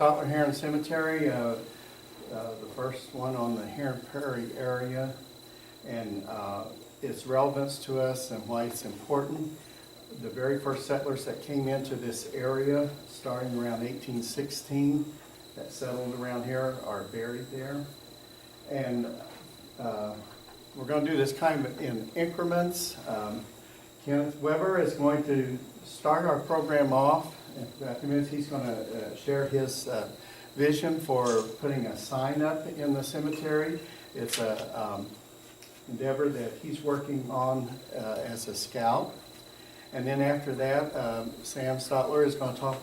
Stotlar Herrin Cemetery, the first one on the Herrin Prairie area, and its relevance to us and why it's important. The very first settlers that came into this area, starting around 1816, that settled around here, are buried there. And we're going to do this kind of in increments. Kenneth Weber is going to start our program off. In a few minutes, he's going to share his vision for putting a sign up in the cemetery. It's an endeavor that he's working on as a scout. And then after that, Sam Stotlar is going to talk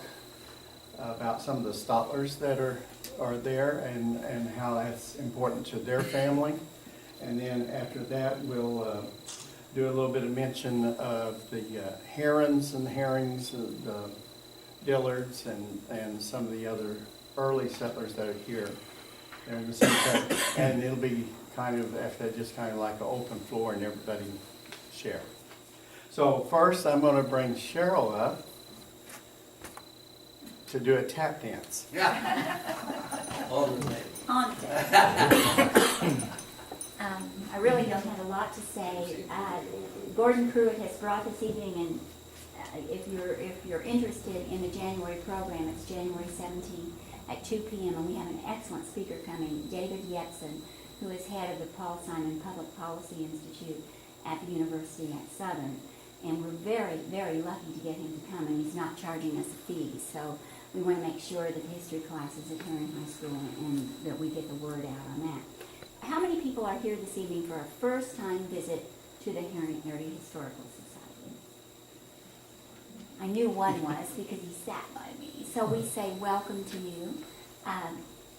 about some of the Stotlars that are there and how that's important to their family. And then after that, we'll do a little bit of mention of the herons and the herrings, the dillards, and some of the other early settlers that are here in the cemetery. And it'll be kind of, after that, just kind of like an open floor and everybody share. So first, I'm going to bring Cheryl up to do a tap dance. I really don't have a lot to say. Gordon Pruitt has brought this evening, and if you're interested in the January program, it's January 17th at 2 p.m. and we have an excellent speaker coming, David Yepsen, who is head of the Paul Simon Public Policy Institute at the University at Southern. And we're very, very lucky to get him to come, and he's not charging us a fee. So we want to make sure that the history classes at Herrin High School and that we get the word out on that. How many people are here this evening for a first-time visit to the Herrin Area Historical Society? I knew one was because he sat by me. So we say welcome to you.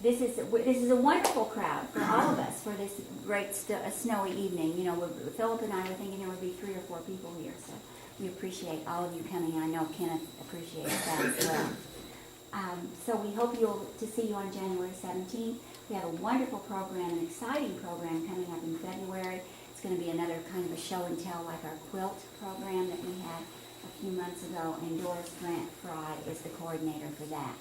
This is a wonderful crowd for all of us for this great snowy evening. You know, Philip and I were thinking there would be 3 or 4 people here, so we appreciate all of you coming. I know Kenneth appreciates that as well. So we hope to see you on January 17th. We have a wonderful program, an exciting program coming up in February. It's going to be another kind of a show and tell like our quilt program that we had a few months ago, and Doris Grant Fry is the coordinator for that.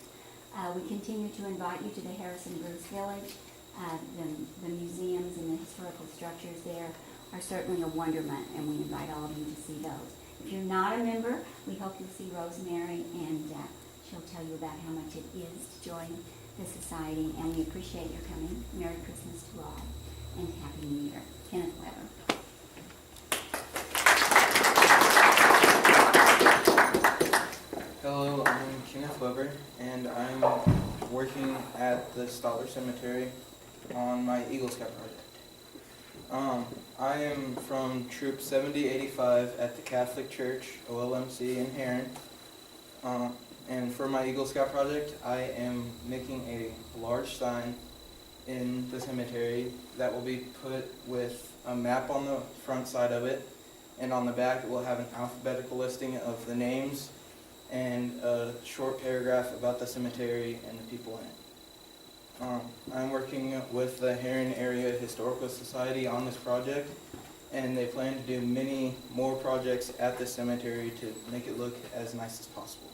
We continue to invite you to the Harrison Bruce Village. The museums and the historical structures there are certainly a wonderment, and we invite all of you to see those. If you're not a member, we hope you'll see Rosemary, and she'll tell you about how much it is to join the society, and we appreciate your coming. Merry Christmas to all, and Happy New Year. Kenneth Weber. Hello, I'm Kenneth Weber, and I'm working at the Stotlar Cemetery on my Eagle Scout project. I am from Troop 7085 at the Catholic Church, OLMC in Herrin. And for my Eagle Scout project, I am making a large sign in the cemetery that will be put with a map on the front side of it, and on the back it will have an alphabetical listing of the names and a short paragraph about the cemetery and the people in it. I'm working with the Herrin Area Historical Society on this project, and they plan to do many more projects at the cemetery to make it look as nice as possible.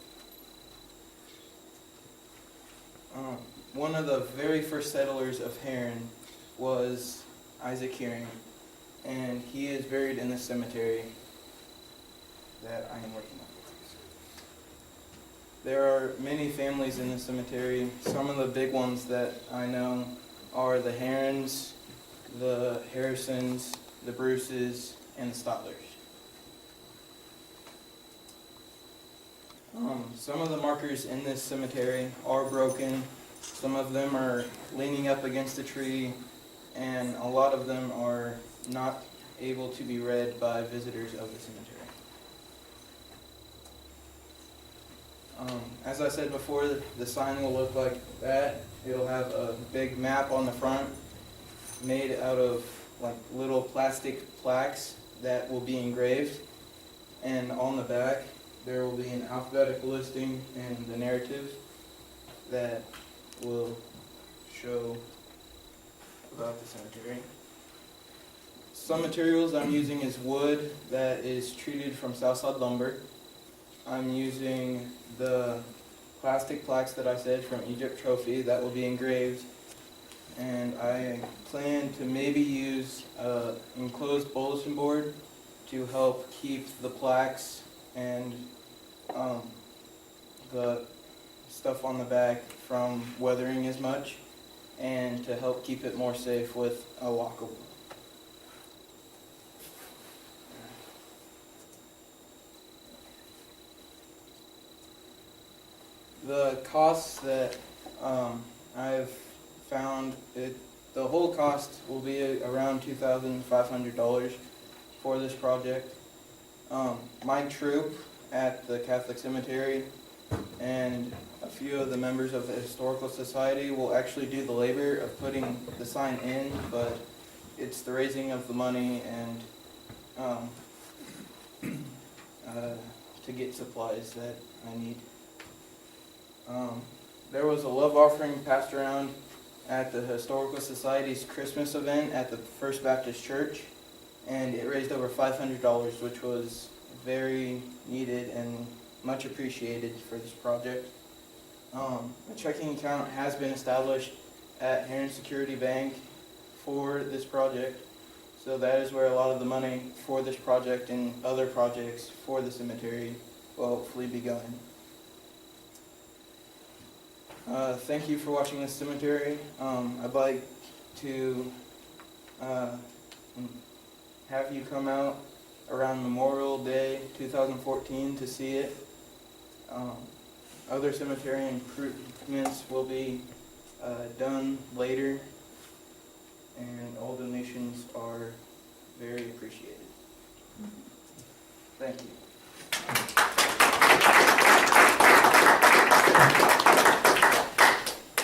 One of the very first settlers of Herrin was Isaac Hearing, and he is buried in the cemetery that I am working on. There are many families in the cemetery. Some of the big ones that I know are the Herrins, the Harrisons, the Bruces, and the Stotlars. Some of the markers in this cemetery are broken. Some of them are leaning up against a tree, and a lot of them are not able to be read by visitors of the cemetery. As I said before, the sign will look like that. It'll have a big map on the front made out of like little plastic plaques that will be engraved, and on the back there will be an alphabetical listing and the narrative that will show about the cemetery. Some materials I'm using is wood that is treated from Southside lumber. I'm using the plastic plaques that I said from Egypt Trophy that will be engraved. And I plan to maybe use enclosed bulletin board to help keep the plaques and the stuff on the back from weathering as much, and to help keep it more safe with a lockable. The costs that I've found, the whole cost will be around $2,500 for this project. My troop at the Catholic Cemetery and a few of the members of the Historical Society will actually do the labor of putting the sign in, but it's the raising of the money and to get supplies that I need. There was a love offering passed around at the Historical Society's Christmas event at the First Baptist Church, and it raised over $500, which was very needed and much appreciated for this project. A checking account has been established at Herrin Security Bank for this project, so that is where a lot of the money for this project and other projects for the cemetery will hopefully be going. Thank you for watching this cemetery. I'd like to have you come out around Memorial Day 2014 to see it. Other cemetery improvements will be done later, and all donations are very appreciated. Thank you.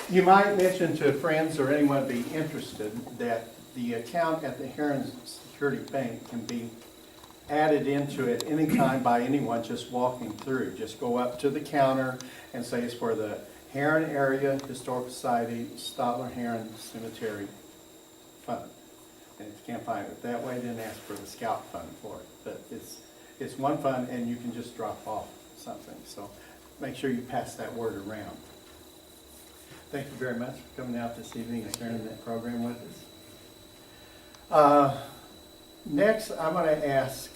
You might mention to friends or anyone be interested that the account at the Herrin Security Bank can be added into it anytime by anyone just walking through. Just go up to the counter and say it's for the Herrin Area Historical Society Stotlar Herrin Cemetery Fund. And if you can't find it that way, then ask for the Scout Fund for it. But it's one fund, and you can just drop off something. So make sure you pass that word around. Thank you very much for coming out this evening and sharing that program with us. Next, I'm going to ask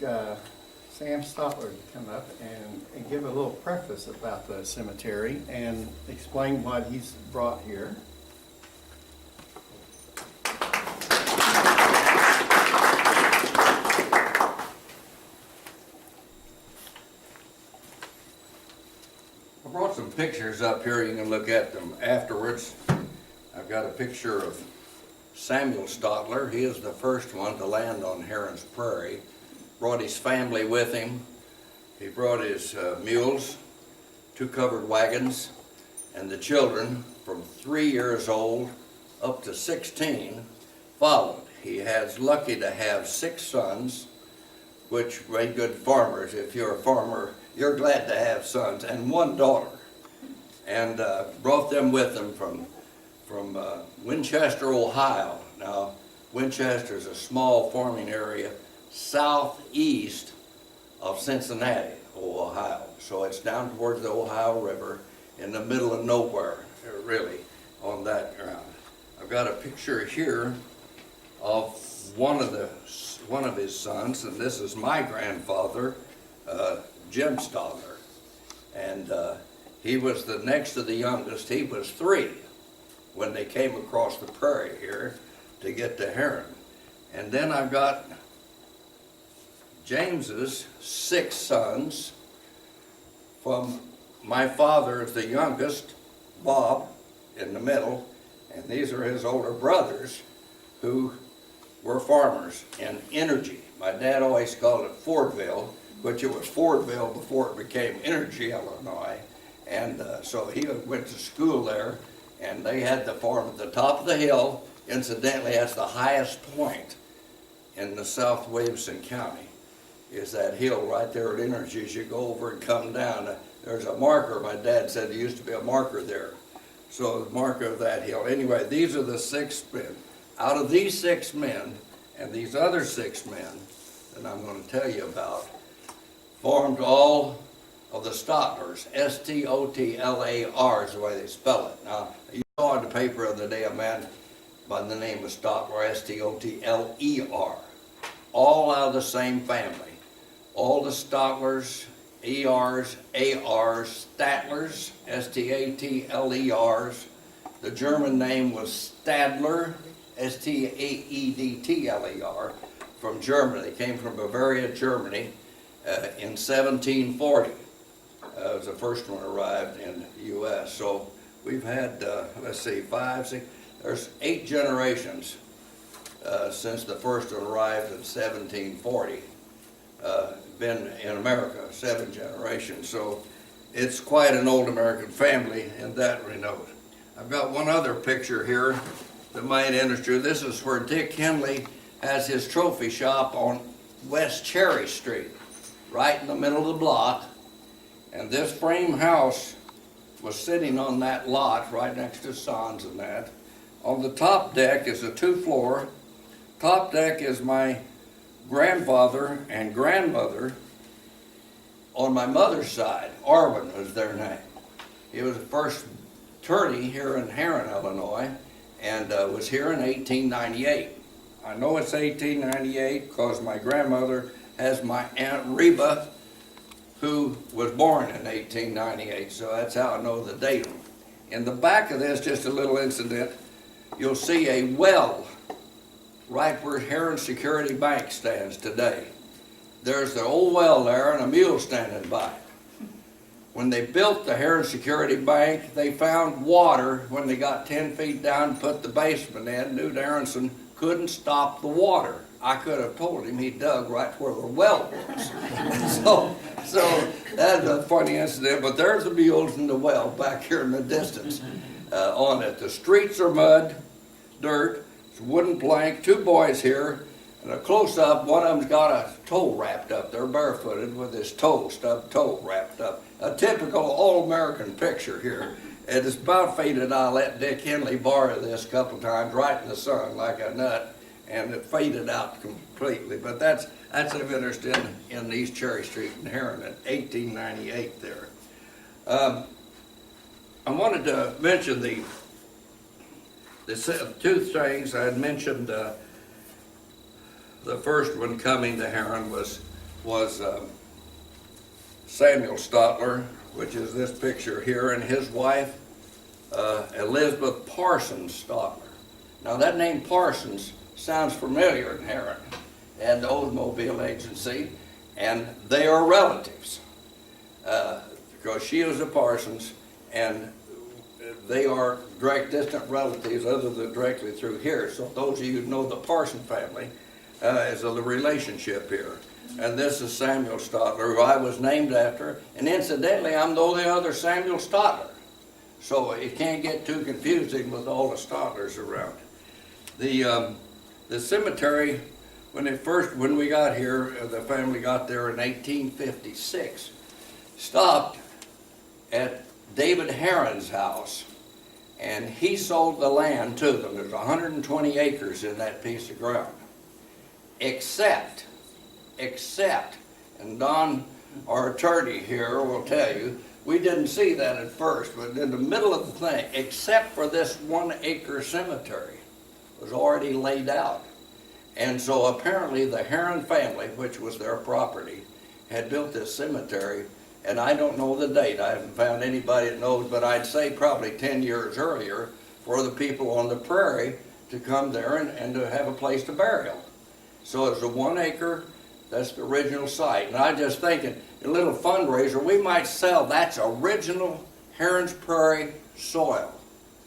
Sam Stotlar to come up and give a little preface about the cemetery and explain what he's brought here. I brought some pictures up here. You can look at them afterwards. I've got a picture of Samuel Stotlar. He is the first one to land on Herrin's Prairie. Brought his family with him. He brought his mules, 2 covered wagons, and the children from 3 years old up to 16 followed. He has lucky to have 6 sons, which made good farmers. If you're a farmer, you're glad to have sons, and 1 daughter. And brought them with him from Winchester, Ohio. Now, Winchester is a small farming area southeast of Cincinnati, Ohio. So it's down towards the Ohio River in the middle of nowhere, really, on that ground. I've got a picture here of one of his sons, and this is my grandfather, Jim Stotlar. And he was the next to the youngest. He was 3 when they came across the prairie here to get to Herrin. And then I've got James's 6 sons from my father is the youngest, Bob, in the middle, and these are his older brothers who were farmers in energy. My dad always called it Fordville, which it was Fordville before it became Energy, Illinois. And so he went to school there, and they had the farm at the top of the hill. Incidentally, that's the highest point in the South Waveson County, is that hill right there at Energy. As you go over and come down, there's a marker. My dad said there used to be a marker there. So the marker of that hill. Anyway, these are the 6 men. Out of these 6 men, and these other 6 men that I'm going to tell you about, formed all of the Stotlars. S-T-O-T-L-A-R is the way they spell it. Now, you saw in the paper the other day a man by the name of Stotlar, S-T-O-T-L-E-R. All out of the same family. All the Stotlars, E-Rs, A-Rs, Statlers, S-T-A-T-L-E-Rs. The German name was Stadler, S-T-A-E-D-T-L-E-R, from Germany. They came from Bavaria, Germany, in 1740. Was the first one arrived in the U.S. So we've had, let's see, 5, 6, there's 8 generations since the first one arrived in 1740. Been in America, 7 generations. So it's quite an old American family in that note. I've got one other picture here that might interest you. This is where Dick Henley has his trophy shop on West Cherry Street, right in the middle of the block. And this frame house was sitting on that lot right next to Sands and that. On the top deck is a 2-floor. Top deck is my grandfather and grandmother on my mother's side. Arvin was their name. He was the first attorney here in Herrin, Illinois, and was here in 1898. I know it's 1898 because my grandmother has my Aunt Reba, who was born in 1898, so that's how I know the date. In the back of this, just a little incident, you'll see a well right where Herrin Security Bank stands today. There's the old well there and a mule standing by it. When they built the Herrin Security Bank, they found water when they got 10 feet down and put the basement in. Newt Aronson couldn't stop the water. I could have told him he dug right where the well was. so that's a funny incident, but there's the mules and the well back here in the distance on it. The streets are mud, dirt, it's a wooden plank, 2 boys here, and a close-up, one of them's got a toe wrapped up. They're barefooted with his stubbed toe wrapped up. A typical all-American picture here. And it's about faded. I let Dick Henley borrow this a couple times right in the sun like a nut, and it faded out completely. But that's of interest in East Cherry Street in Herrin in 1898 there. I wanted to mention the 2 things. I had mentioned the first one coming to Herrin was Samuel Stotlar, which is this picture here, and his wife, Elizabeth Parsons Stotlar. Now that name Parsons sounds familiar in Herrin and the Oldsmobile Agency, and they are relatives because she was a Parsons, and they are direct distant relatives other than directly through here. So those of you who know the Parson family is a relationship here. And this is Samuel Stotlar, who I was named after. And incidentally, I'm the only other Samuel Stotlar. So it can't get too confusing with all the Stotlars around. The cemetery, when we got here, the family got there in 1856, stopped at David Herrin's house. And he sold the land to them. There's 120 acres in that piece of ground. Except, and Don, our attorney here, will tell you, we didn't see that at first, but in the middle of the thing, except for this 1-acre cemetery, was already laid out. And so apparently the Herrin family, which was their property, had built this cemetery, and I don't know the date. I haven't found anybody that knows, but I'd say probably 10 years earlier for the people on the prairie to come there and to have a place to bury them. So it's a 1-acre, that's the original site. And I just thinking, a little fundraiser, we might sell, that's original Herrin's Prairie soil.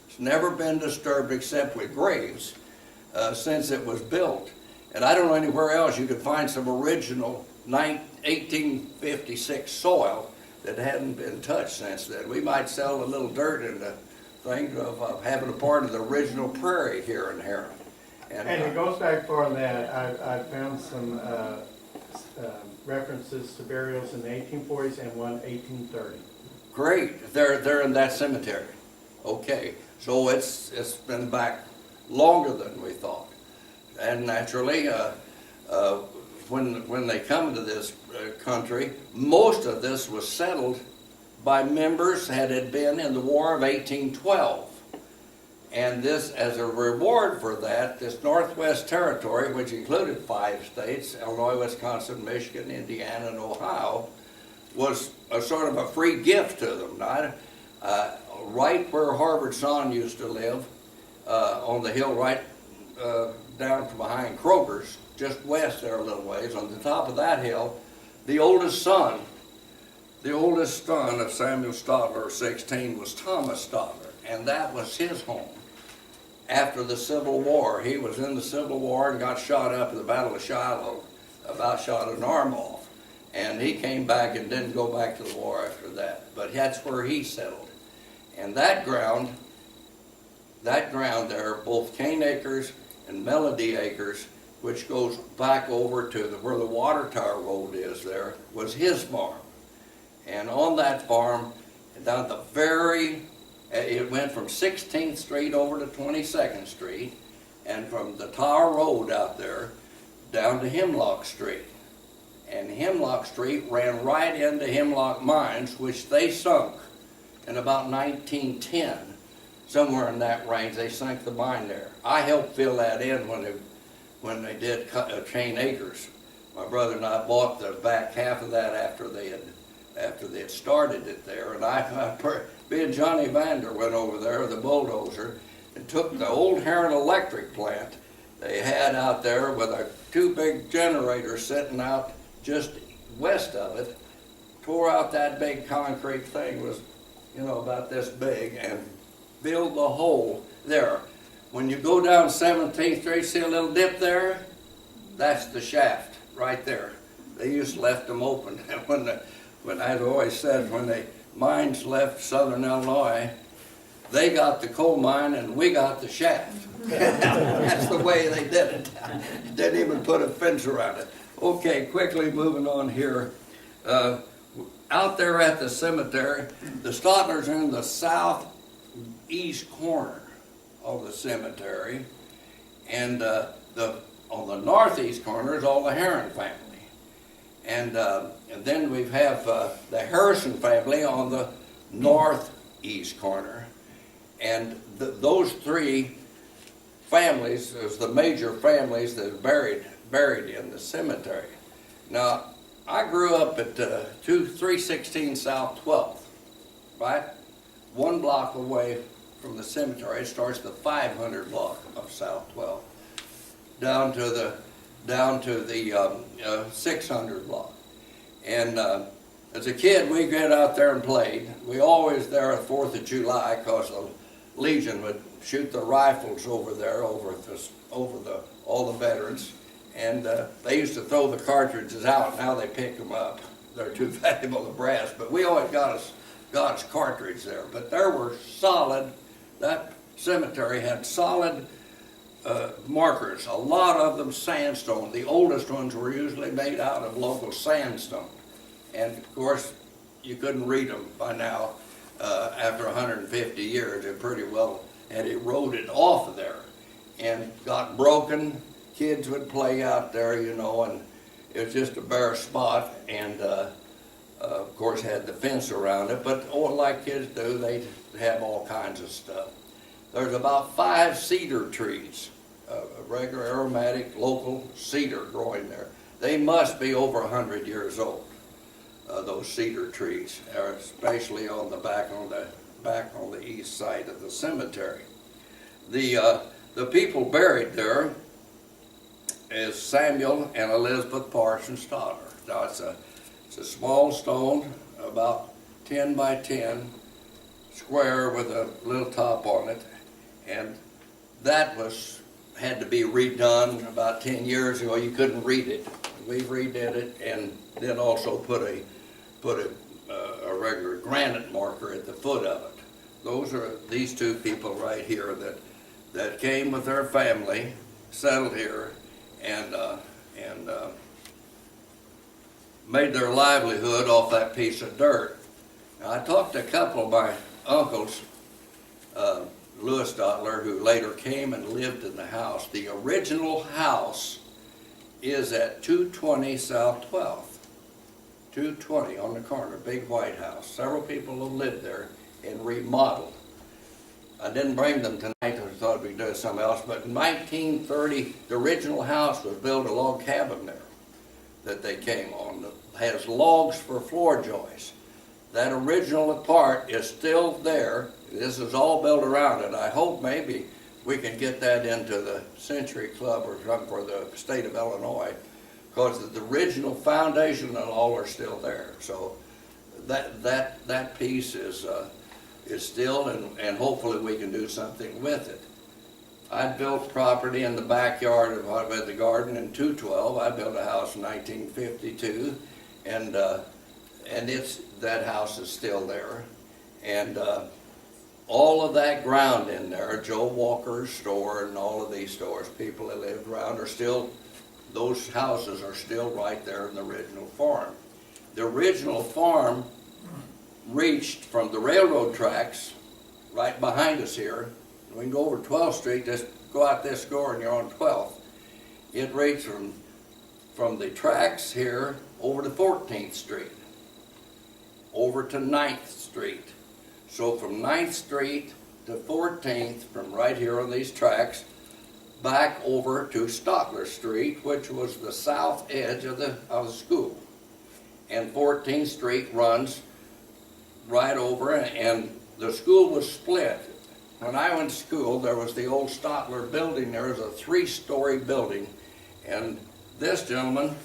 It's never been disturbed except with graves since it was built. And I don't know anywhere else you could find some original 1856 soil that hadn't been touched since then. We might sell a little dirt in the thing of having a part of the original prairie here in Herrin. And it goes back far than that. I found some references to burials in the 1840s and one 1830. Great, they're in that cemetery. Okay, so it's been back longer than we thought. And naturally, when they come to this country, most of this was settled by members that had been in the War of 1812. And this, as a reward for that, this Northwest Territory, which included 5 states, Illinois, Wisconsin, Michigan, Indiana, and Ohio, was a sort of a free gift to them. Right where Harvard's son used to live, on the hill right down from behind Kroger's, just west there a little ways, on the top of that hill, the oldest son of Samuel Stotlar, 16, was Thomas Stotlar, and that was his home. After the Civil War, he was in the Civil War and got shot up at the Battle of Shiloh, about shot an arm off. And he came back and didn't go back to the war after that. But that's where he settled. And that ground there, both Cane Acres and Melody Acres, which goes back over to where the Water Tower Road is there, was his farm. And on that farm, down the it went from 16th Street over to 22nd Street, and from the Tower Road out there down to Hemlock Street. And Hemlock Street ran right into Hemlock Mines, which they sunk in about 1910. Somewhere in that range, they sunk the mine there. I helped fill that in when they did Cane Acres. My brother and I bought the back half of that after they had started it there, and me and Johnny Vander went over there with a bulldozer and took the old Herrin electric plant they had out there with 2 big generators sitting out just west of it, tore out that big concrete thing, was about this big, and filled the hole there. When you go down 17th Street, see a little dip there? That's the shaft right there. They used to left them open. When I'd always said, when the mines left southern Illinois, they got the coal mine and we got the shaft. That's the way they did it. Didn't even put a fence around it. Okay, quickly moving on here. Out there at the cemetery, the Stotlars are in the southeast corner of the cemetery, and on the northeast corner is all the Herrin family. And then we have the Harrison family on the northeast corner. And those 3 families is the major families that are buried in the cemetery. Now, I grew up at 316 South 12th, right? 1 block away from the cemetery. It starts the 500 block of South 12th down to the 600 block. And as a kid, we get out there and played. We always there at 4th of July, because the Legion would shoot the rifles over there, over all the veterans. And they used to throw the cartridges out. Now they pick them up. They're too valuable to brass. But we always got us cartridge there. But there were solid, that cemetery had solid markers, a lot of them sandstone. The oldest ones were usually made out of local sandstone. And of course, you couldn't read them by now. After 150 years, they pretty well had eroded off of there and got broken. Kids would play out there, and it was just a bare spot, and of course had the fence around it, but like kids do, they have all kinds of stuff. There's about 5 cedar trees, regular aromatic local cedar growing there. They must be over 100 years old, those cedar trees, especially on the back on the east side of the cemetery. The people buried there is Samuel and Elizabeth Parsons Stotlar. Now it's a small stone, about 10 by 10, square with a little top on it, and that had to be redone about 10 years ago. You couldn't read it. We redid it, and then also put a regular granite marker at the foot of it. Those are these 2 people right here that came with their family, settled here, and made their livelihood off that piece of dirt. Now, I talked to a couple of my uncles, Louis Stotlar, who later came and lived in the house. The original house is at 220 South 12th. 220 on the corner, big white house. Several people have lived there and remodeled. I didn't bring them tonight, I thought we'd do something else, but in 1930, the original house was built a log cabin there that they came on. It has logs for floor joists. That original part is still there. This is all built around it. I hope maybe we can get that into the Century Club or something for the state of Illinois, because the original foundation and all are still there. So that piece is still, and hopefully we can do something with it. I built property in the backyard of the garden in 212. I built a house in 1952, and that house is still there. And all of that ground in there, Joe Walker's store and all of these stores, people that lived around are still, those houses are still right there in the original farm. The original farm reached from the railroad tracks right behind us here. We can go over 12th Street, just go out this door and you're on 12th. It reached from the tracks here over to 14th Street, over to 9th Street. So from 9th Street to 14th, from right here on these tracks, back over to Stotlar Street, which was the south edge of the school. And 14th Street runs right over, and the school was split. When I went to school, there was the old Stotlar building. There was a 3-story building, and this gentleman,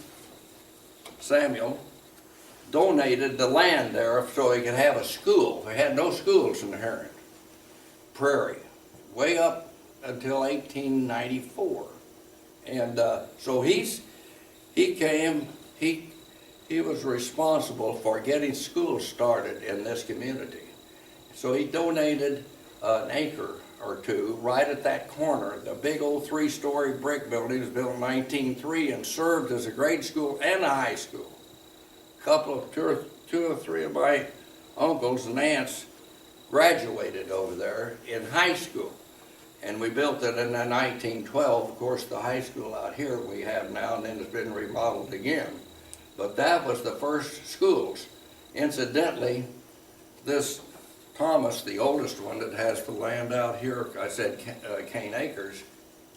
Samuel, donated the land there so he could have a school. They had no schools in the Herrin Prairie, way up until 1894. And so he was responsible for getting schools started in this community. So he donated an acre or two right at that corner. The big old 3-story brick building was built in 1903 and served as a grade school and a high school. Two or three of my uncles and aunts graduated over there in high school. And we built it in 1912. Of course, the high school out here we have now, and then it's been remodeled again. But that was the first schools. Incidentally, this Thomas, the oldest one that has the land out here, I said Cane Acres,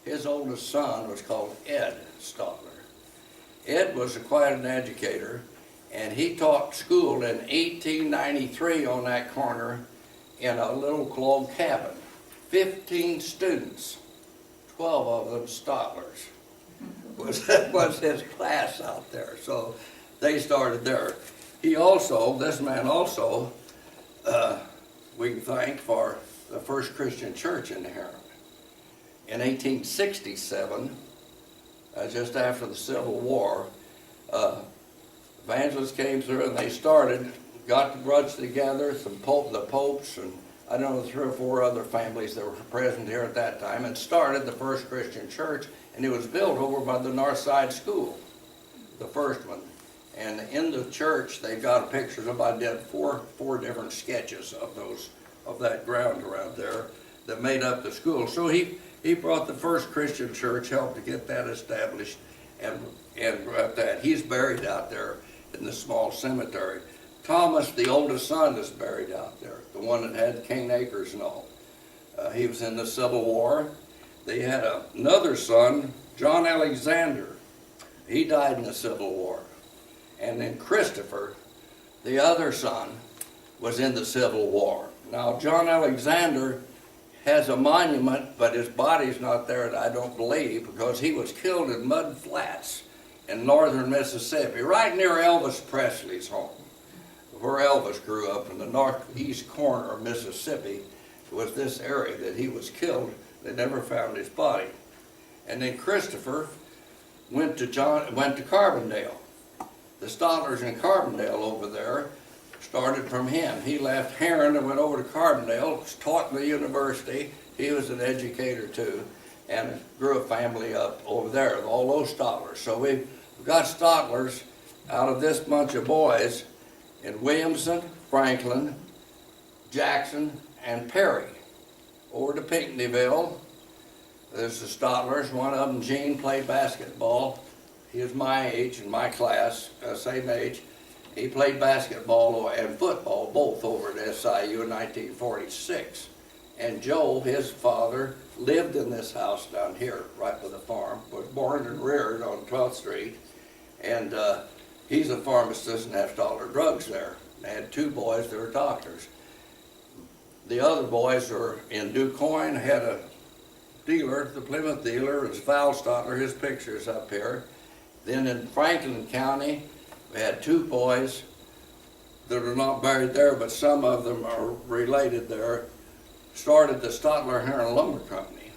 his oldest son was called Ed Stotlar. Ed was quite an educator, and he taught school in 1893 on that corner in a little log cabin. 15 students, 12 of them Stotlars, was his class out there. So they started there. This man also, we can thank for the first Christian church in the Herrin. In 1867, just after the Civil War, evangelists came through and they got the brothers together, the popes, and I don't know, 3 or 4 other families that were present here at that time, and started the first Christian church, and it was built over by the North Side School, the first one. And in the church, they've got pictures of, I did four different sketches of that ground around there that made up the school. So he brought the first Christian church, helped to get that established, and brought that. He's buried out there in the small cemetery. Thomas, the oldest son, is buried out there, the one that had Cane Acres and all. He was in the Civil War. They had another son, John Alexander. He died in the Civil War. And then Christopher, the other son, was in the Civil War. Now, John Alexander has a monument, but his body's not there, I don't believe, because he was killed in Mud Flats in northern Mississippi, right near Elvis Presley's home. Where Elvis grew up in the northeast corner of Mississippi was this area that he was killed. They never found his body. And then Christopher went to Carbondale. The Stotlars in Carbondale over there started from him. He left Herrin and went over to Carbondale, taught in the university. He was an educator too, and grew a family up over there, all those Stotlars. So we've got Stotlars out of this bunch of boys in Williamson, Franklin, Jackson, and Perry. Over to Pinckneyville, there's the Stotlars. One of them, Gene, played basketball. he is my age and my class, same age. He played basketball and football both over at SIU in 1946. And Joe, his father, lived in this house down here, right by the farm, was born and reared on 12th Street. And he's a pharmacist and has Stotlar drugs there. They had two boys that are doctors. The other boys are in DuQuoin, had a dealer, the Plymouth dealer, is Val Stotlar, his picture's up here. Then in Franklin County, we had two boys that are not buried there, but some of them are related there, started the Stotlar Herrin Lumber Company,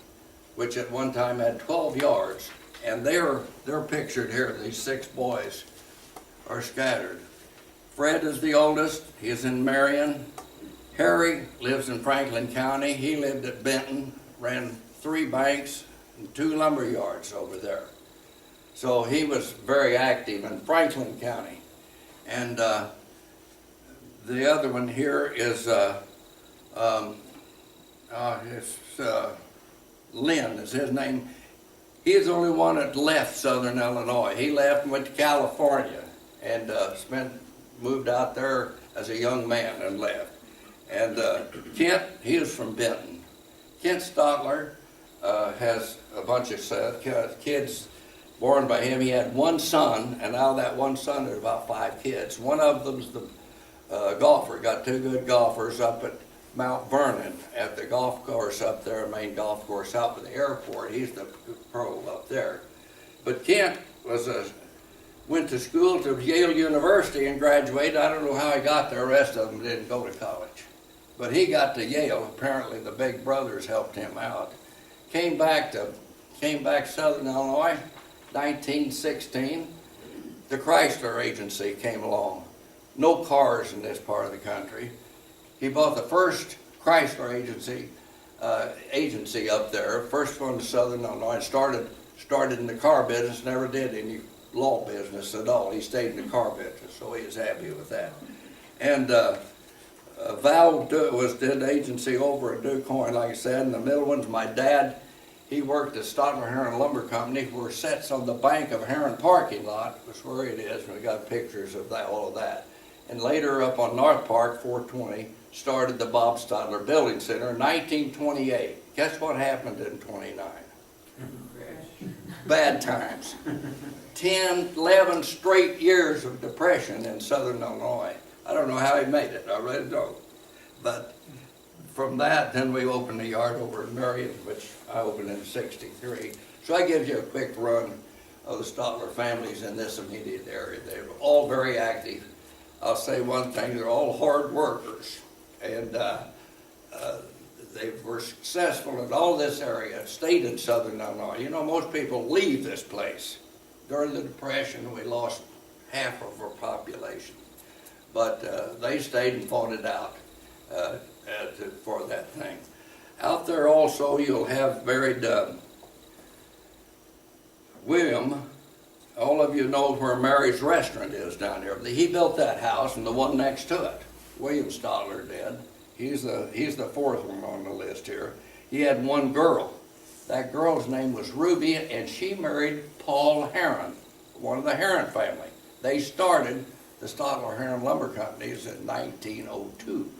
which at one time had 12 yards. And they're pictured here, these 6 boys are scattered. Fred is the oldest, he's in Marion. Harry lives in Franklin County. He lived at Benton, ran 3 banks and 2 lumber yards over there. So he was very active in Franklin County. And the other one here is Lynn is his name. He's the only one that left Southern Illinois. He left and went to California and moved out there as a young man and left. And Kent, he is from Benton. Kent Stotlar has a bunch of kids born by him. He had 1 son, and out of that 1 son, there's about 5 kids. One of them's the golfer. Got 2 good golfers up at Mount Vernon at the golf course up there, main golf course out by the airport. He's the pro up there. But Kent went to school to Yale University and graduated. I don't know how he got there. The rest of them didn't go to college. But he got to Yale. Apparently the big brothers helped him out. Came back Southern Illinois, 1916. The Chrysler agency came along. No cars in this part of the country. He bought the first Chrysler agency up there, first one to Southern Illinois, and started in the car business, never did any law business at all. He stayed in the car business, so he was happy with that. And Val did agency over at DuQuoin, like I said, and the middle one's my dad. He worked at Stotlar Herrin Lumber Company, where it sits on the bank of Herrin parking lot, was where it is, and we got pictures of that, all of that. And later up on North Park, 420, started the Bob Stotlar Building Center in 1928. Guess what happened in 29? Bad times. 10, 11 straight years of depression in Southern Illinois. I don't know how he made it, I really don't. But from that, then we opened the yard over in Marion, which I opened in '63. So I give you a quick run of the Stotlar families in this immediate area. They were all very active. I'll say one thing, they're all hard workers. And they were successful in all this area, stayed in Southern Illinois. You know, most people leave this place. During the Depression, we lost half of our population. But they stayed and fought it out for that thing. Out there also, you'll have buried William. All of you know where Mary's Restaurant is down there. He built that house and the one next to it. William Stotlar did. He's the 4th one on the list here. He had 1 girl. That girl's name was Ruby, and she married Paul Herrin, one of the Herrin family. They started the Stotlar Herrin Lumber Companies in 1902.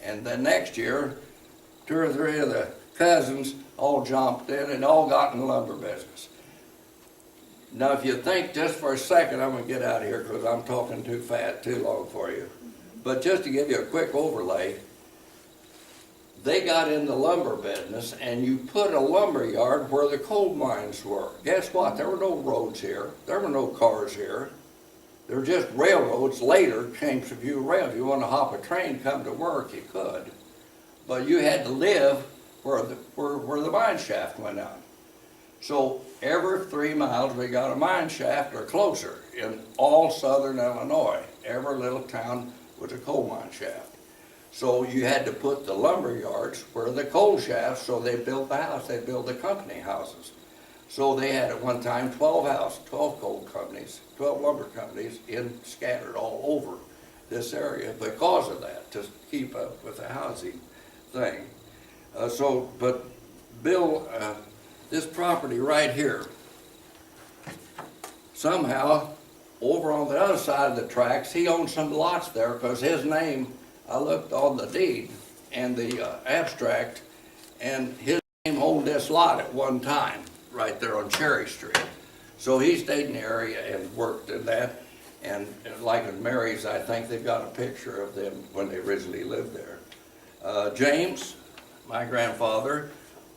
And then next year, 2 or 3 of the cousins all jumped in and all got in the lumber business. Now, if you think just for a second, I'm going to get out of here because I'm talking too fast, too long for you. But just to give you a quick overlay, they got in the lumber business and you put a lumber yard where the coal mines were. Guess what? There were no roads here. There were no cars here. There were just railroads. Later came some few rails. If you want to hop a train, come to work, you could. But you had to live where the mine shaft went on. So every 3 miles we got a mine shaft or closer in all Southern Illinois. Every little town was a coal mine shaft. So you had to put the lumber yards where the coal shafts, so they built the house, they built the company houses. So they had at one time 12 coal companies, 12 lumber companies scattered all over this area because of that, to keep up with the housing thing. But Bill, this property right here, somehow, over on the other side of the tracks, he owned some lots there because his name, I looked on the deed and the abstract, and his name owned this lot at one time, right there on Cherry Street. So he stayed in the area and worked in that. And like in Mary's, I think they've got a picture of them when they originally lived there. James, my grandfather,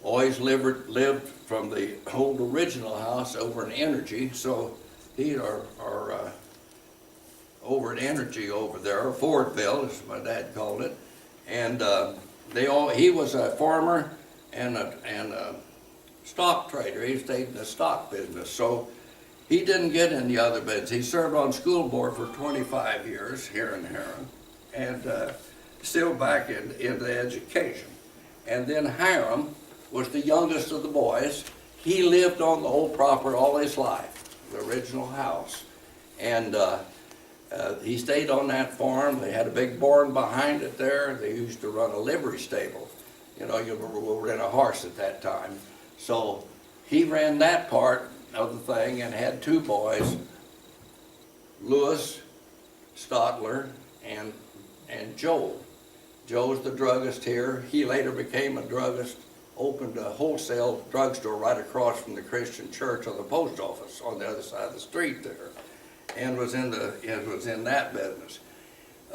always lived from the old original house over in Energy. So he are over at Energy over there, or Fordville, as my dad called it. And he was a farmer and a stock trader. He stayed in the stock business. So he didn't get in the other business. He served on school board for 25 years here in Herrin, and still back into education. And then Hiram was the youngest of the boys. He lived on the old property all his life, the original house. And he stayed on that farm. They had a big barn behind it there. They used to run a livery stable. You know, you were in a horse at that time. So he ran that part of the thing and had two boys, Louis Stotlar and Joel. Joe's the druggist here. He later became a druggist, opened a wholesale drugstore right across from the Christian church on the post office on the other side of the street there, and was in that business.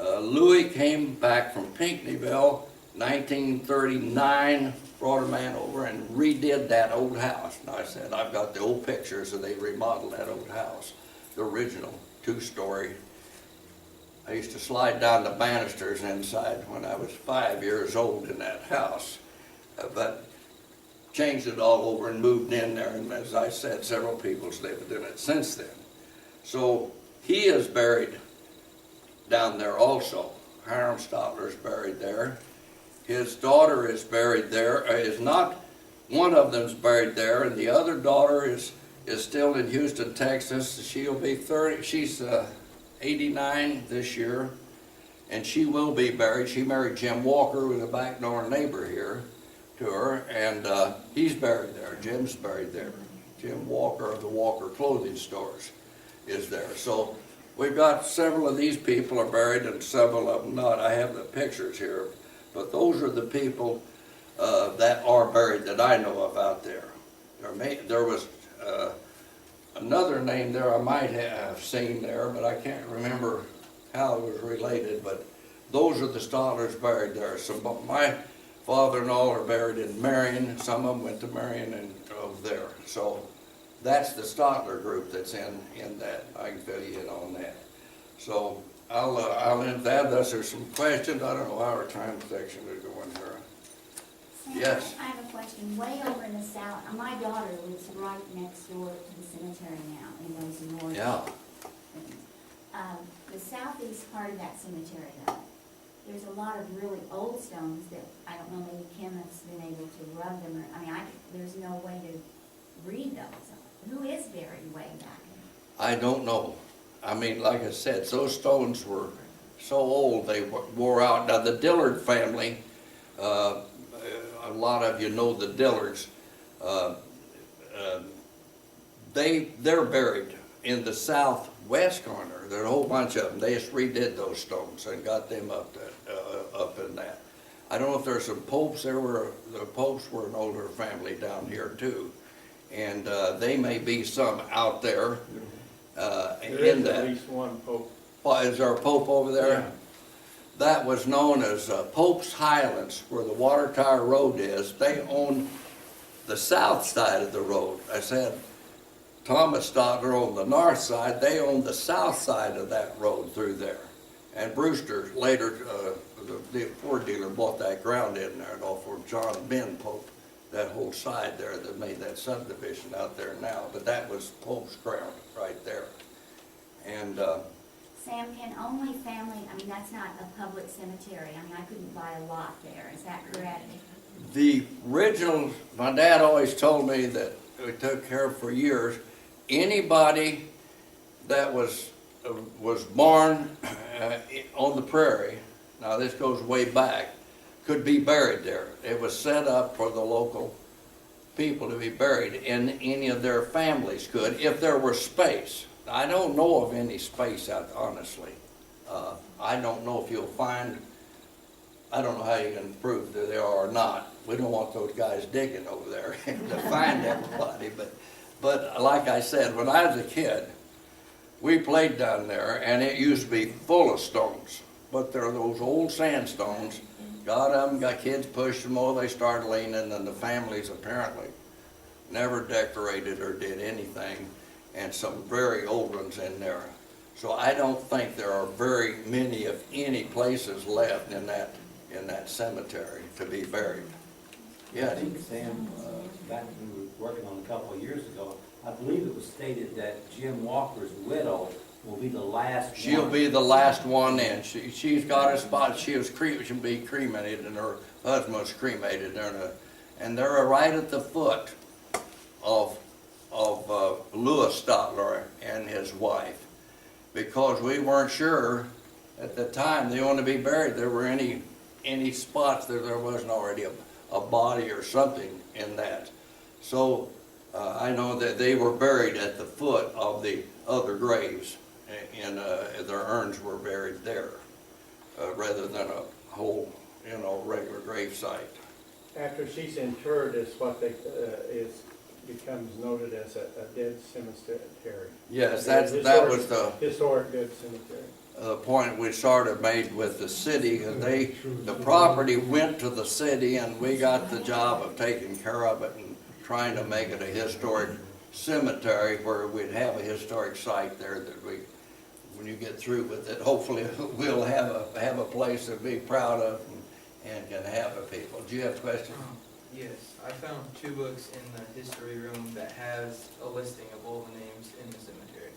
Louis came back from Pinckneyville, 1939, brought a man over and redid that old house. And I said, I've got the old pictures, and they remodeled that old house, the original two-story. I used to slide down the banisters inside when I was 5 years old in that house, but changed it all over and moved in there. And as I said, several people's lived in it since then. So he is buried down there also. Hiram Stotlar is buried there. His daughter is buried there. Is not one of them's buried there, and the other daughter is still in Houston, Texas. She'll be 30. She's 89 this year, and she will be buried. She married Jim Walker, who was a back door neighbor here to her, and he's buried there. Jim's buried there. Jim Walker of the Walker Clothing Stores is there. So we've got several of these people are buried and several of them not. I have the pictures here, but those are the people that are buried that I know of out there. There was another name there I might have seen there, but I can't remember how it was related, but those are the Stotlars buried there. So my father-in-law are buried in Marion. Some of them went to Marion and over there. So that's the Stotlar group that's in that. I can fill you in on that. So I'll end that unless there's some questions. I don't know how our time section is going here. Sam, Yes. I have a question. Way over in the south, my daughter lives right next door to the cemetery now in those north. Yeah. The southeast part of that cemetery, though, there's a lot of really old stones that I don't know, maybe Kim has been able to rub them. There's no way to read those. Who is buried way back? I don't know. I mean, like I said, those stones were so old they wore out. Now the Dillard family, a lot of you know the Dillards. They're buried in the southwest corner. There are a whole bunch of them. They just redid those stones and got them up in that. I don't know if there's some popes. The popes were an older family down here too, and they may be some out there. There In is that. at least one pope. Well, is there a pope over there? Yeah. That was known as Pope's Highlands, where the Water Tower Road is. They owned the south side of the road. I said Thomas Stotlar owned the north side. They owned the south side of that road through there. And Brewster later, the Ford dealer, bought that ground in there and off for John Ben Pope, that whole side there that made that subdivision out there now. But that was Pope's ground right there. And Sam, can only family, that's not a public cemetery. I couldn't buy a lot there. Is that correct? the original, my dad always told me that we took care of for years, anybody that was born on the prairie, now this goes way back, could be buried there. It was set up for the local people to be buried, and any of their families could, if there were space. I don't know of any space out, honestly. I don't know if you'll find, I don't know how you can prove that they are or not. We don't want those guys digging over there to find everybody, but like I said, when I was a kid, we played down there, and it used to be full of stones. But there are those old sandstones. Got kids pushed them over, they started leaning, and the families apparently never decorated or did anything, and some very old ones in there. So I don't think there are very many, if any, places left in that cemetery to be buried. I Yeah, think, Sam, back when we were working on a couple of years ago, I believe it was stated that Jim Walker's widow will be the last one. she'll be the last one in. She's got a spot, she'll be cremated, and her husband was cremated there. And they're right at the foot of Louis Stotlar and his wife. Because we weren't sure at the time they wanted to be buried, there were any spots that there wasn't already a body or something in that. So I know that they were buried at the foot of the other graves, and their urns were buried there, rather than a whole, regular grave site. After she's interred is what becomes noted as a dead cemetery. Yes, that was the Historic dead cemetery. point we sort of made with the city, because the property went to the city, and we got the job of taking care of it and trying to make it a historic cemetery where we'd have a historic site there that when you get through with it, hopefully we'll have a place to be proud of and can have the people. Do you have a question? Yes, I found 2 books in the history room that has a listing of all the names in the cemetery.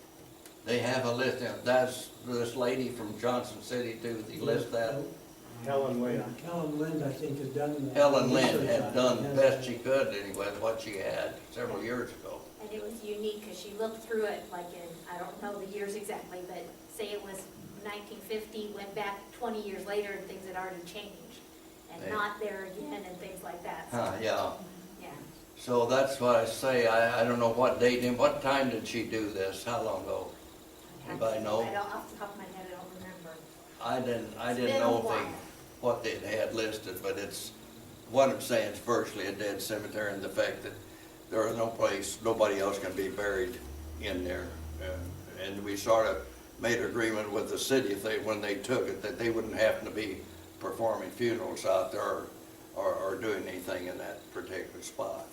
They have a list, that's this lady from Johnson City too, they list that. Helen Wade. Helen Lind, I think, had done. Helen Lind research had on it. done the best she could anyway, with what she had several years ago. And it was unique because she looked through it like in, I don't know the years exactly, but say it was 1950, went back 20 years later and things had already changed. And Yeah. not there again and things like that. So, Yeah. yeah. So that's what I say, I don't know what date, and what time did she do this? How long ago? Anybody know? I don't, off the top of my head, I don't remember. I It's didn't been a know while. what they had listed, but it's, what I'm saying is virtually a dead cemetery, and the fact that there is no place, nobody else can be buried in there. And we sort of made agreement with the city, when they took it, that they wouldn't happen to be performing funerals out there or doing anything in that particular spot.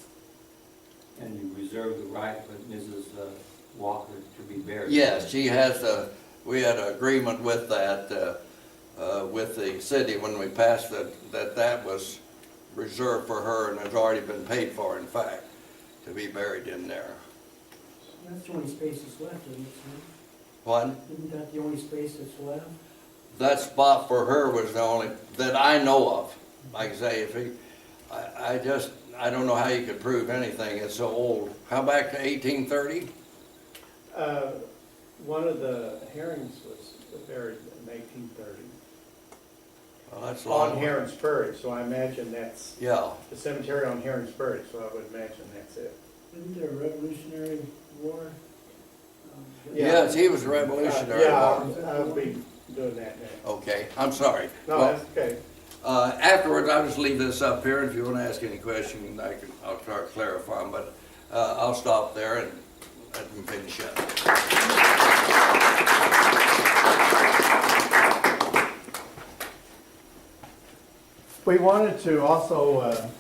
And you reserve the right for Mrs. Walker to be buried. Yes, she has we had an agreement with that, with the city when we passed that was reserved for her and has already been paid for, in fact, to be buried in there. That's the only space that's left, isn't it, Sam? What? Isn't that the only space that's left? That spot for her was the only, that I know of. Like I say, I don't know how you could prove anything, it's so old. How back to 1830? One of the Herrings was buried in 1830. Well, that's long. On Herrin's Ferry, so I imagine that's Yeah, the cemetery on Herrin's Ferry, so I would imagine that's it. Isn't there a Revolutionary War? Yeah. yes, he was a revolutionary. Yeah, I'll be doing that next. Okay, I'm sorry. No, Well, that's okay. afterwards, I'll just leave this up here, and if you want to ask any questions, I'll try to clarify them, but I'll stop there and let them finish up. We wanted to also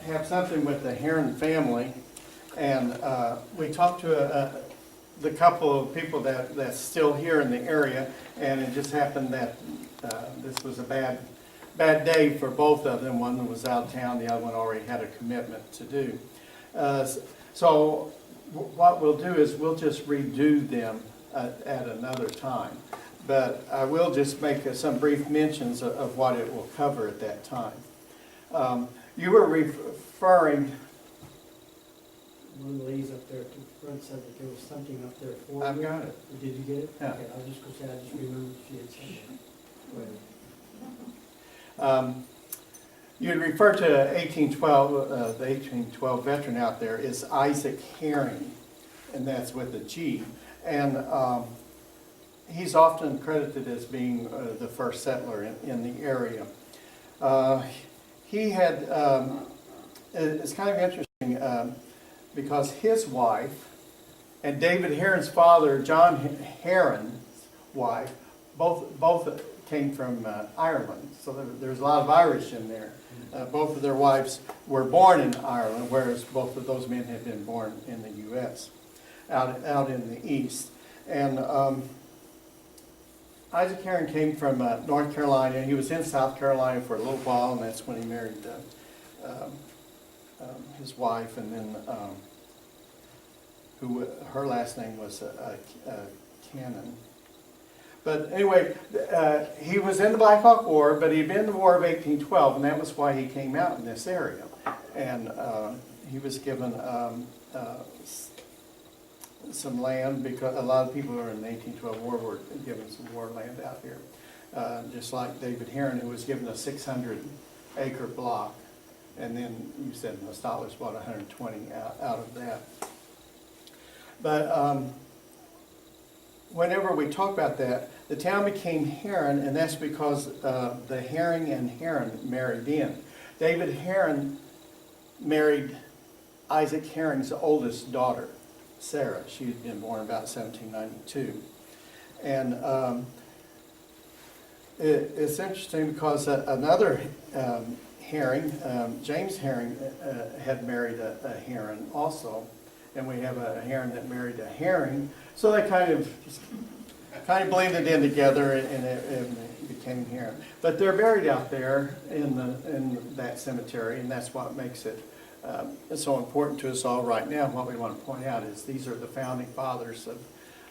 have something with the Herrin family, and we talked to the couple of people that's still here in the area, and it just happened that this was a bad day for both of them. One was out of town, the other one already had a commitment to do. So what we'll do is we'll just redo them at another time. But I will just make some brief mentions of what it will cover at that time. You were referring, One of the ladies up there at the front said that there was something up there for you. I've got it. Did you get it? Yeah. Okay, I was just gonna say, I just remembered she had said that. Go ahead. You had referred to 1812, the 1812 veteran out there is Isaac Herring, and that's with a G. And he's often credited as being the first settler in the area. He had, it's kind of interesting because his wife and David Herrin's father, John Herrin's wife, both came from Ireland. So there's a lot of Irish in there. Both of their wives were born in Ireland, whereas both of those men had been born in the U.S., out in the East. And Isaac Herrin came from North Carolina. He was in South Carolina for a little while, and that's when he married his wife, and then her last name was Cannon. But anyway, he was in the Black Hawk War, but he'd been in the War of 1812, and that was why he came out in this area. And he was given some land, because a lot of people who were in the 1812 war were given some war land out here. Just like David Herrin, who was given a 600-acre block, and then you said the Stotlars bought 120 out of that. But whenever we talk about that, the town became Herrin, and that's because the Herring and Herrin married in. David Herrin married Isaac Herring's oldest daughter, Sarah. She had been born about 1792. And it's interesting because another Herring, James Herring, had married a Herrin also. And we have a Herrin that married a Herring. So they kind of blended in together, and it became Herrin. But they're buried out there in that cemetery, and that's what makes it so important to us all right now. What we want to point out is these are the founding fathers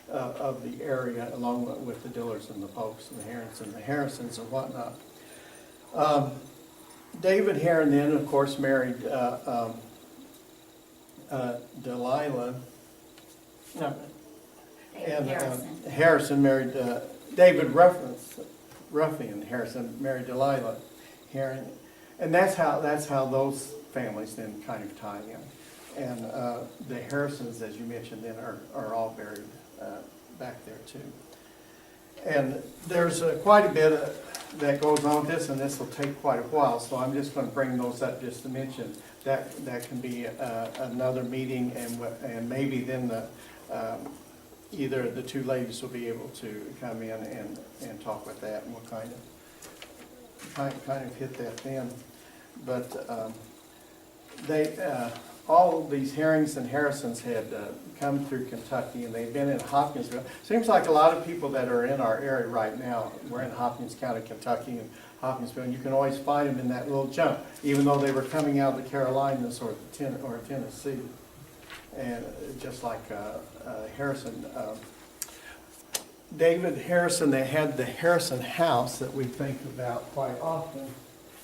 of the area, along with the Dillards and the Popes and the Herrins and the Harrisons and whatnot. David Herrin then, of course, married Delilah. No, and Harrison married David Ruffian Harrison married Delilah Herrin, and that's how those families then kind of tie in. And the Harrisons, as you mentioned, then are all buried back there too. And there's quite a bit that goes on with this, and this will take quite a while. So I'm just going to bring those up just to mention that can be another meeting, and maybe then either the two ladies will be able to come in and talk with that, and we'll kind of hit that then. But all these Herrings and Harrisons had come through Kentucky, and they've been in Hopkinsville. Seems like a lot of people that are in our area right now, we're in Hopkins County, Kentucky, and Hopkinsville, and you can always find them in that little jump, even though they were coming out of the Carolinas or Tennessee. And just like Harrison, David Harrison, they had the Harrison house that we think about quite often.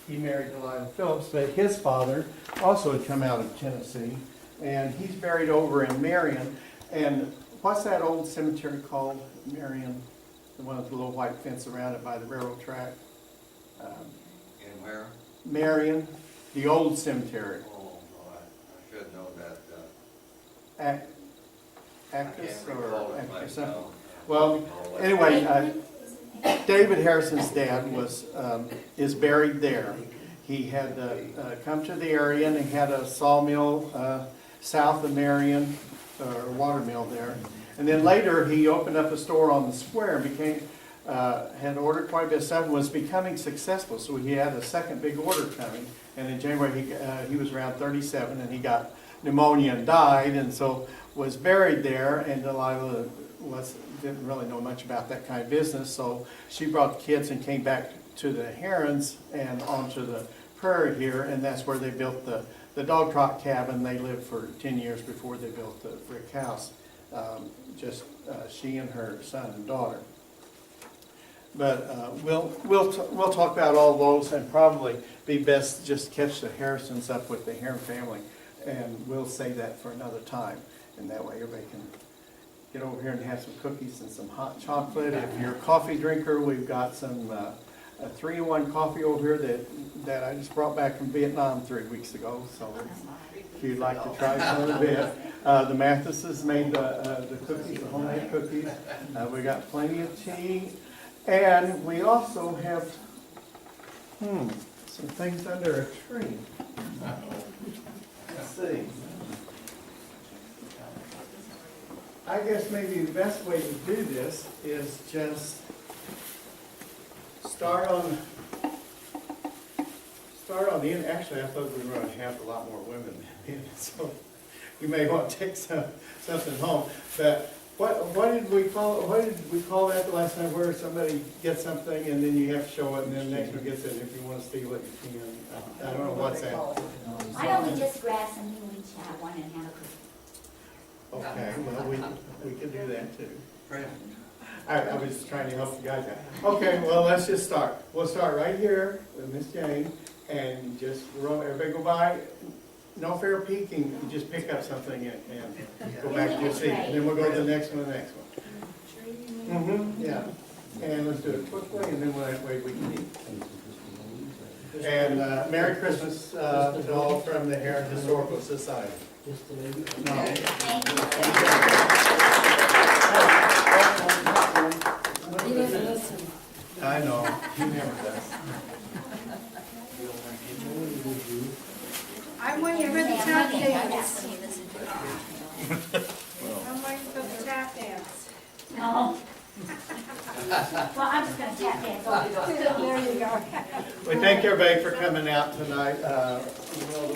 He married Delilah Phillips, but his father also had come out of Tennessee, and he's buried over in Marion. And what's that old cemetery called, Marion? The one with the little white fence around it by the railroad track? In where? Marion, the old cemetery. Oh, I should know that. Actus or Actus something? Well, anyway, David Harrison's dad is buried there. He had come to the area, and he had a sawmill south of Marion, or water mill there. And then later he opened up a store on the square and had ordered quite a bit of stuff and was becoming successful. So he had a second big order coming. And in January he was around 37, and he got pneumonia and died, and so was buried there. And Delilah didn't really know much about that kind of business, so she brought the kids and came back to the Herrins and onto the prairie here, and that's where they built the dog trot cabin. They lived for 10 years before they built the brick house, she and her son and daughter. But we'll talk about all those, and probably be best just catch the Harrisons up with the Herrin family, and we'll save that for another time, and that way everybody can get over here and have some cookies and some hot chocolate. If you're a coffee drinker, we've got some a 3-in-1 coffee over here that I just brought back from Vietnam 3 weeks ago. So if you'd like to try some of it. The Mathises made the cookies, the homemade cookies. We got plenty of tea. And we also have, some things under a tree. Let's see. I guess maybe the best way to do this is just start on the end. Actually, I thought we were going to have a lot more women in, so you may want to take something home. But what did we call that the last time, where somebody gets something and then you have to show it and then the next one gets it, and if you want to steal it, you can. I don't know what's that. Why don't we just grab some, and we each have one and have a cookie? Okay, well, we can do that too. Right. I was trying to help you guys out. Okay, well, let's just start. We'll start right here with Miss Jane, and just roll, everybody go by. No fair peeking, you just pick up something and go back to your seat. And then we'll go to the next one, the next one. Yeah. And let's do it quickly, and then that way we can eat. And Merry Christmas to all from the Herrin Historical Society. I know, he never does. I'm waiting for the tap dance. Oh. I'm waiting for the tap dance. Well, I'm just gonna tap dance over There you go. We thank everybody for coming out tonight. The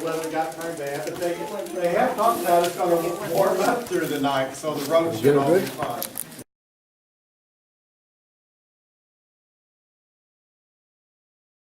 weather got very bad, but they have talked about it's gonna warm up through the night, so the roads should all be fine.